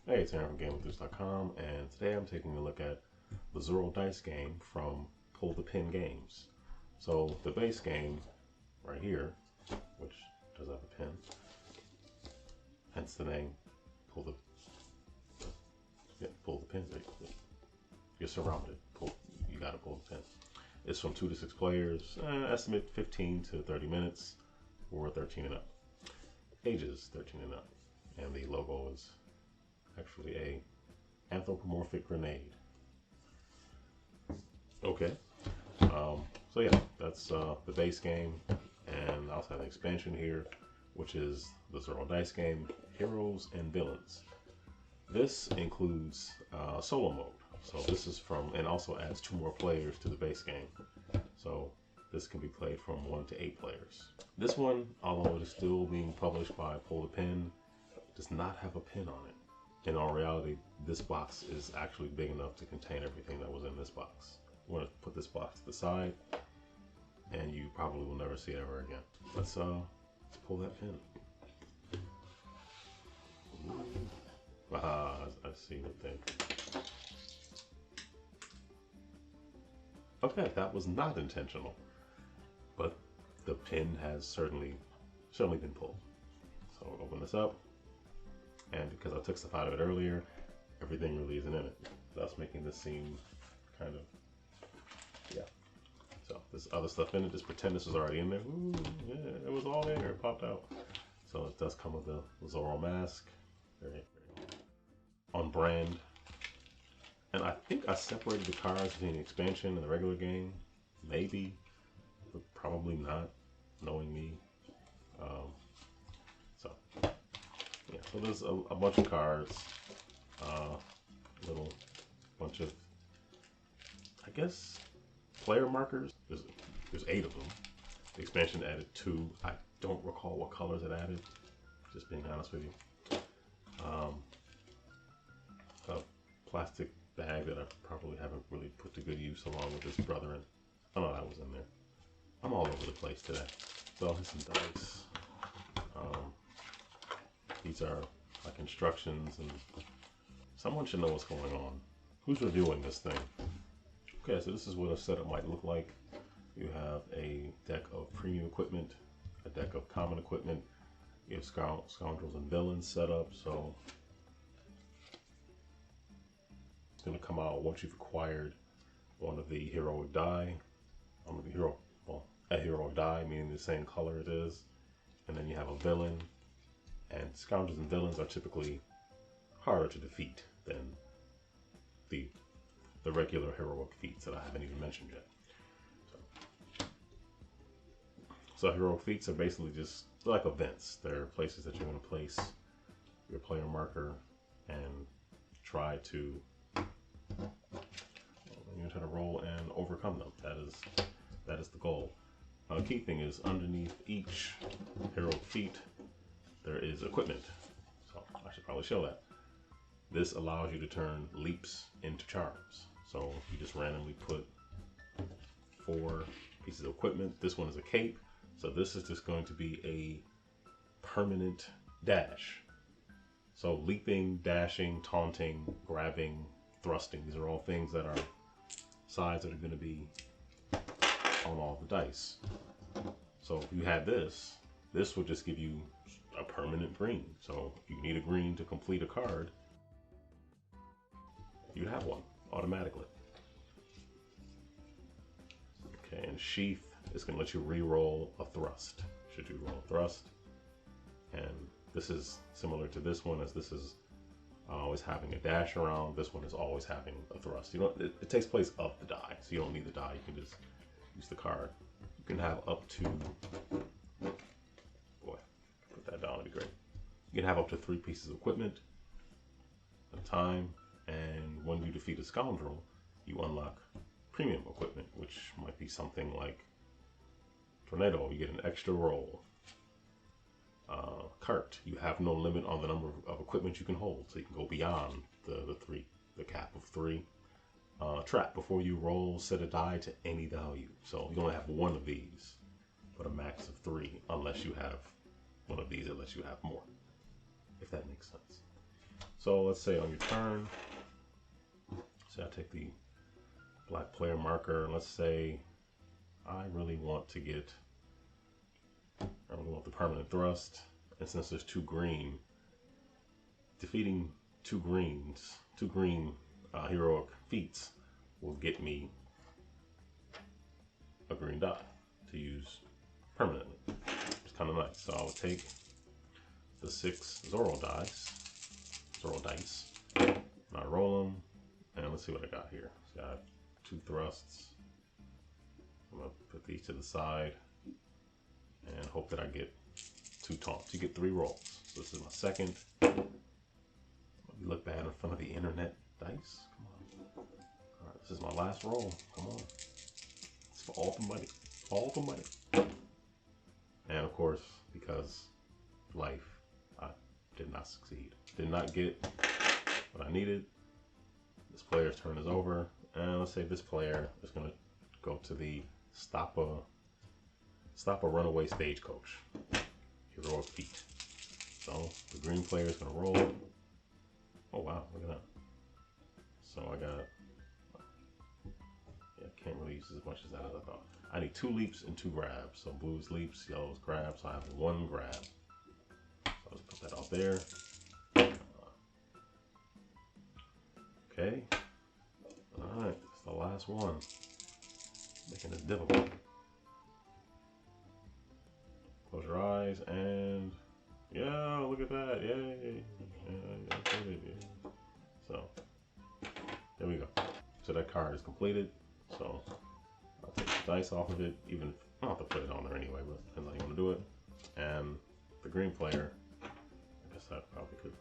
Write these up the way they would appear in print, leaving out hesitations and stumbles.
Hey, it's Henk from GameEnthus.com, and today I'm taking a look at the Zorro Dice Game from Pull the Pin Games. So the base game right here, which does have a pin, hence the name, pull the pin. You're surrounded. You gotta pull the pin. It's from 2 to 6 players. Estimate 15 to 30 minutes, or 13 and up. Ages 13 and up, and the logo is actually a anthropomorphic grenade. Okay, so yeah, that's the base game, and I also have an expansion here, which is the Zorro Dice Game, Heroes and Villains. This includes solo mode, so this is from, and also adds 2 more players to the base game. So this can be played from 1 to 8 players. This one, although it is still being published by Pull the Pin, does not have a pin on it. In all reality, this box is actually big enough to contain everything that was in this box. I'm going to put this box to the side, and you probably will never see it ever again. Let's pull that pin. Ah, I see the thing. Okay, that was not intentional, but the pin has certainly been pulled. So we'll open this up. And because I took stuff out of it earlier, everything really isn't in it, thus making this seem kind of, yeah. So there's other stuff in it. Just pretend this was already in there. Ooh, yeah, it was all there. It popped out. So it does come with the Zorro mask. Very on brand. And I think I separated the cards between the expansion and the regular game. Maybe, but probably not, knowing me. Yeah, so there's a bunch of cards, little bunch of, I guess, player markers. There's 8 of them. The expansion added 2. I don't recall what colors it added, just being honest with you. A plastic bag that I probably haven't really put to good use, along with this Brethren. Oh no, that was in there. I'm all over the place today. So here's some dice. These are like instructions, and someone should know what's going on. Who's reviewing this thing? Okay, so this is what a setup might look like. You have a deck of premium equipment, a deck of common equipment. You have scoundrels and villains set up. So it's going to come out once you've acquired one of the heroic die. A heroic die, meaning the same color it is, and then you have a villain. And scoundrels and villains are typically harder to defeat than the regular heroic feats that I haven't even mentioned yet. So heroic feats are basically just like events. They're places that you're going to place your player marker and try to roll and overcome them. That is the goal. Key thing is, underneath each heroic feat there is equipment. So I should probably show that. This allows you to turn leaps into charms. So you just randomly put 4 pieces of equipment. This one is a cape. So this is just going to be a permanent dash. So leaping, dashing, taunting, grabbing, thrusting, these are all things that are sides that are going to be on all the dice. So if you had this would just give you a permanent green. So if you need a green to complete a card, you'd have one automatically. Okay, and sheath is going to let you re-roll a thrust should you roll a thrust. And this is similar to this one, as this is always having a dash around. This one is always having a thrust. It takes place of the die, so you don't need the die. You can just use the card. You can have up to, boy, put that down, it'd be great. You can have up to 3 pieces of equipment at a time, and when you defeat a scoundrel, you unlock premium equipment, which might be something like Tornado. You get an extra roll. Cart, you have no limit on the number of equipment you can hold, so you can go beyond the cap of 3. Trap, before you roll, set a die to any value. So you only have 1 of these, but a max of 3, unless you have one of these that lets you have more, if that makes sense. So let's say on your turn, say I take the black player marker, and let's say I really want to get, I really want the permanent thrust, and since there's 2 green, defeating 2 green heroic feats will get me a green die to use permanently. It's kind of nice. So I would take the 6 Zorro dice, and I roll them, and let's see what I got here. So I have 2 thrusts. I'm gonna put these to the side and hope that I get 2 taunts. You get 3 rolls. So this is my second. You look bad in front of the internet dice. Come on. All right, this is my last roll. Come on. It's for all the money. All the money. And of course, because life, I did not succeed. Did not get what I needed. This player's turn is over. And let's say this player is going to go to the stop a runaway stagecoach. Heroic feat. So the green player is going to roll. Oh wow, look at that. So I got, yeah, can't really use as much as that as I thought. I need 2 leaps and 2 grabs. So blue's leaps, yellow's grabs. So I have 1 grab. So I'll just put that out there. Okay. Alright, that's the last one. Making this difficult. Close your eyes and yeah, look at that. Yay. Yeah. So there we go. So that card is completed. So I'll take the dice off of it. Even I don't have to put it on there anyway, but depends how you want to do it. And the green player, I guess I probably could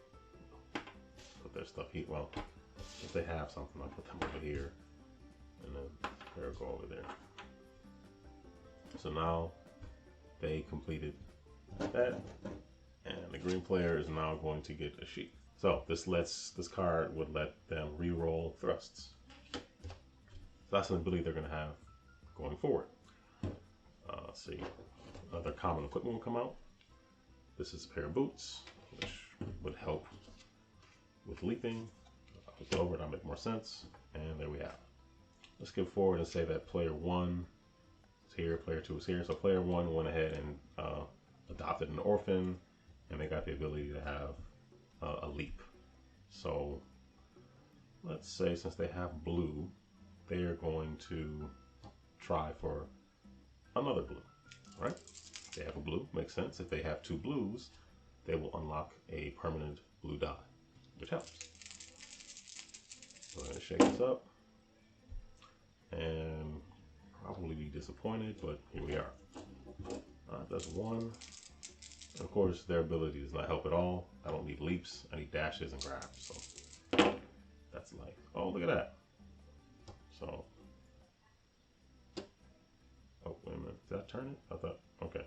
put their stuff here. Well, if they have something, I'll put them over here. And then they'll go over there. So now they completed that. And the green player is now going to get a sheet. So this card would let them re-roll thrusts. So that's an ability they're going to have going forward. Let's see, another common equipment will come out. This is a pair of boots, which would help with leaping. I'll flip it over, that'll make more sense. And there we have it. Let's skip forward and say that player 1 is here, player 2 is here. So player 1 went ahead and adopted an orphan, and they got the ability to have a leap. So let's say since they have blue, they are going to try for another blue, right? They have a blue, makes sense. If they have 2 blues, they will unlock a permanent blue die, which helps. So we're gonna shake this up and probably be disappointed, but here we are. That's 1. And of course, their ability does not help at all. I don't need leaps, I need dashes and grabs. So that's life. Oh, look at that. So, oh, wait a minute. Did I turn it? I thought, okay.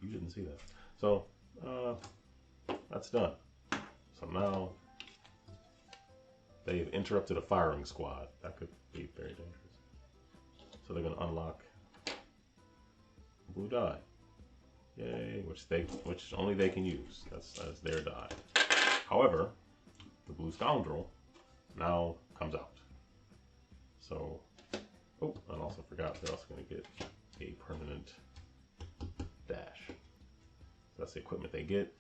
You didn't see that. So, that's done. So now, they've interrupted a firing squad. That could be very dangerous. So they're going to unlock blue die. Yay, which only they can use. That's their die. However, the blue scoundrel now comes out. So, oh, I also forgot they're also going to get a permanent dash. So that's the equipment they get.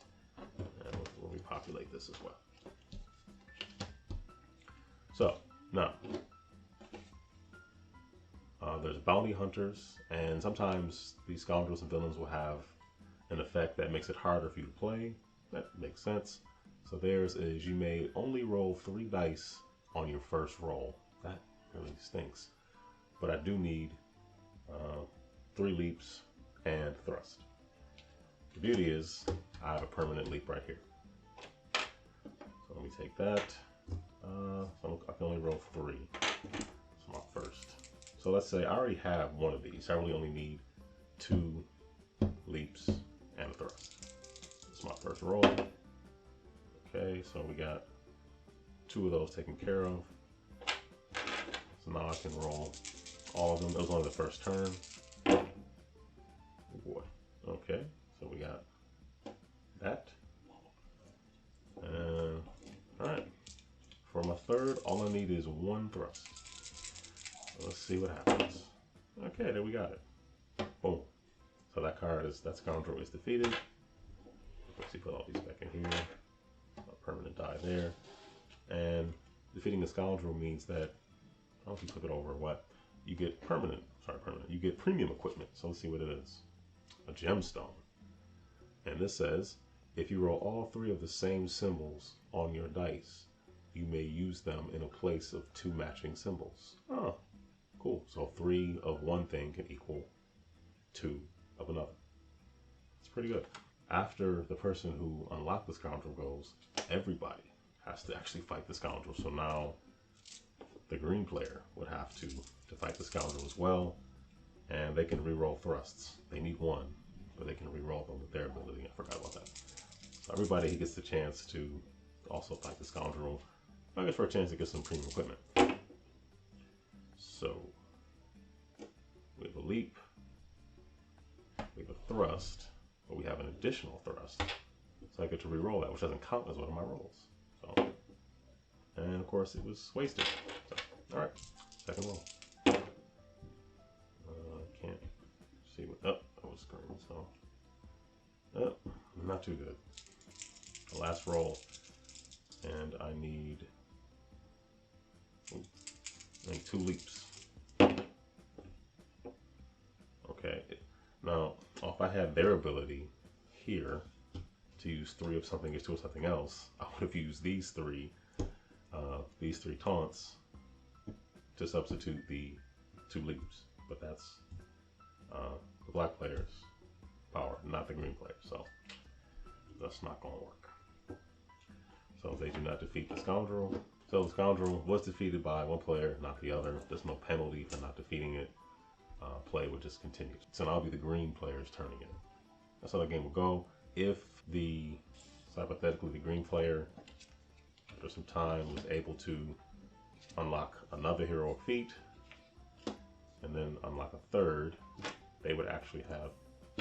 And we'll repopulate this as well. So, now, there's bounty hunters, and sometimes these scoundrels and villains will have an effect that makes it harder for you to play. That makes sense. So theirs is you may only roll 3 dice on your first roll. That really stinks. But I do need 3 leaps and thrust. The beauty is I have a permanent leap right here. So let me take that. So I can only roll 3. It's my first. So let's say I already have 1 of these. I really only need 2 leaps and a thrust. It's my first roll. Okay, so we got 2 of those taken care of. So now I can roll all of them. It was only the first turn. Oh boy. Okay, so we got that. And All right. For my third, all I need is one thrust. So let's see what happens. Okay, there we got it. Boom. So that card is, that scoundrel is defeated. Let's see, put all these back in here. A permanent die there. And defeating the scoundrel means that, I don't know if you flip it over or what, you get you get premium equipment. So let's see what it is. A gemstone. And this says, if you roll all three of the same symbols on your dice, you may use them in a place of two matching symbols. Oh, cool. So 3 of one thing can equal 2 of another. It's pretty good. After the person who unlocked the scoundrel goes, everybody has to actually fight the scoundrel. So now the green player would have to fight the scoundrel as well. And they can reroll thrusts. They need 1, but they can reroll them with their ability. I forgot about that. So everybody gets the chance to also fight the scoundrel. I guess for a chance to get some premium equipment. So we have a leap, we have a thrust, but we have an additional thrust. So I get to re-roll that, which doesn't count as one of my rolls. So, and of course it was wasted. So, all right, second roll. Can't see what, oh, that was green, so, oh, not too good. The last roll, and I need 2 leaps. Okay, now if I had their ability here to use 3 of something is 2 of something else, I would have used these three taunts to substitute the 2 leaps. But that's the black player's power, not the green player. So that's not going to work. So they do not defeat the scoundrel. So the scoundrel was defeated by one player, not the other. There's no penalty for not defeating it. Play would just continue. So now it'll be the green player's turn again. That's how the game will go. If the, so hypothetically, the green player, after some time, was able to unlock another heroic feat, and then unlock a third, they would actually have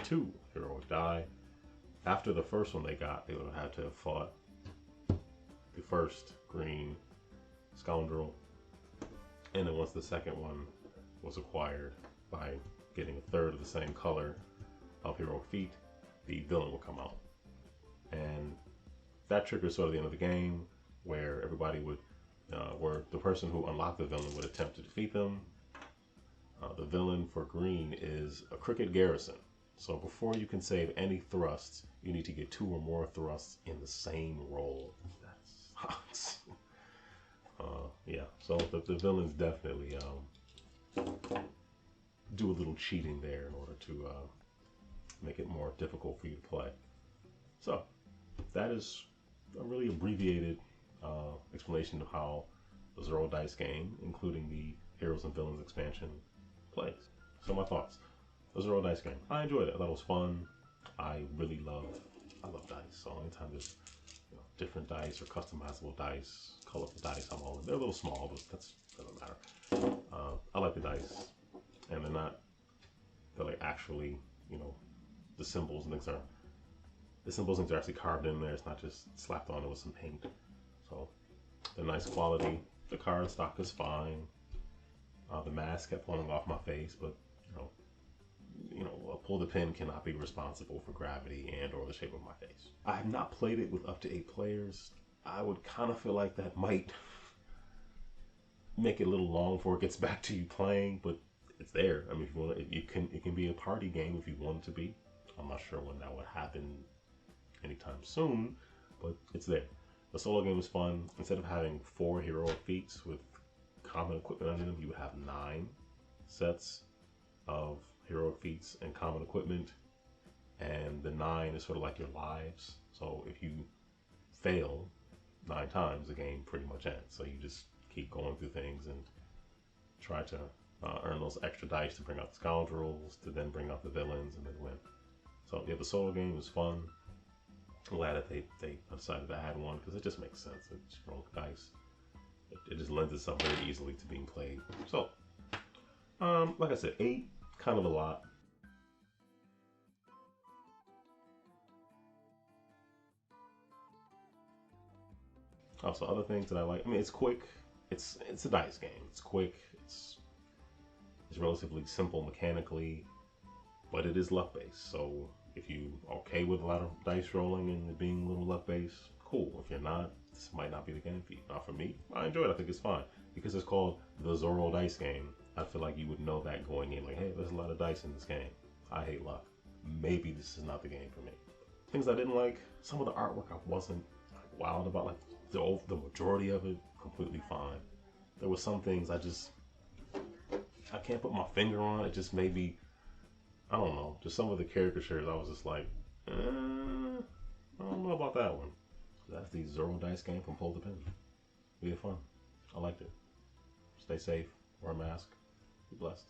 2 heroic die. After the first one they got, they would have had to have fought the first green scoundrel, and then once the second one was acquired by getting a third of the same color of heroic feat, the villain will come out. And that triggers sort of the end of the game, where everybody would, where the person who unlocked the villain would attempt to defeat them. The villain for green is a crooked garrison. So before you can save any thrusts, you need to get 2 or more thrusts in the same roll. That sucks. Yeah, so the villains definitely do a little cheating there in order to make it more difficult for you to play. So that is a really abbreviated explanation of how the Zorro Dice game, including the Heroes and Villains expansion, plays. So my thoughts. The Zorro Dice game. I enjoyed it. I thought it was fun. I love dice. So anytime there's different dice or customizable dice, colorful dice, I'm all in. They're a little small, but that doesn't matter. I like the dice, and they're like actually, the symbols and things are actually carved in there. It's not just slapped on it with some paint. So they're nice quality. The card stock is fine. The mask kept falling off my face, but a pull the pin cannot be responsible for gravity and or the shape of my face. I have not played it with up to 8 players. I would kind of feel like that might make it a little long before it gets back to you playing, but it's there. I mean, if you want, it can be a party game if you want it to be. I'm not sure when that would happen anytime soon, but it's there. The solo game is fun. Instead of having 4 heroic feats with common equipment under them, you would have 9 sets of heroic feats and common equipment, and the 9 is sort of like your lives. So if you fail 9 times, the game pretty much ends. So you just keep going through things and try to earn those extra dice to bring out the scoundrels, to then bring out the villains, and then win. So yeah, the solo game was fun. I'm glad that they decided to add one, because it just makes sense. It's roll the dice. It just lends itself very easily to being played. So, like I said, 8, kind of a lot. Also, other things that I like. I mean, it's quick. It's a dice game. It's quick. It's relatively simple mechanically, but it is luck based. So if you are okay with a lot of dice rolling and it being a little luck based, cool. If you're not, this might not be the game for you. Not for me. I enjoy it. I think it's fun because it's called the Zorro Dice Game. I feel like you would know that going in. Like, hey, there's a lot of dice in this game. I hate luck. Maybe this is not the game for me. Things I didn't like. Some of the artwork I wasn't like wild about. Like the majority of it, completely fine. There were some things I can't put my finger on. It just made me, I don't know, just some of the caricatures I was just like, I don't know about that one. So that's the Zorro Dice Game from Pull the Pin. We had fun. I liked it. Stay safe, wear a mask, be blessed.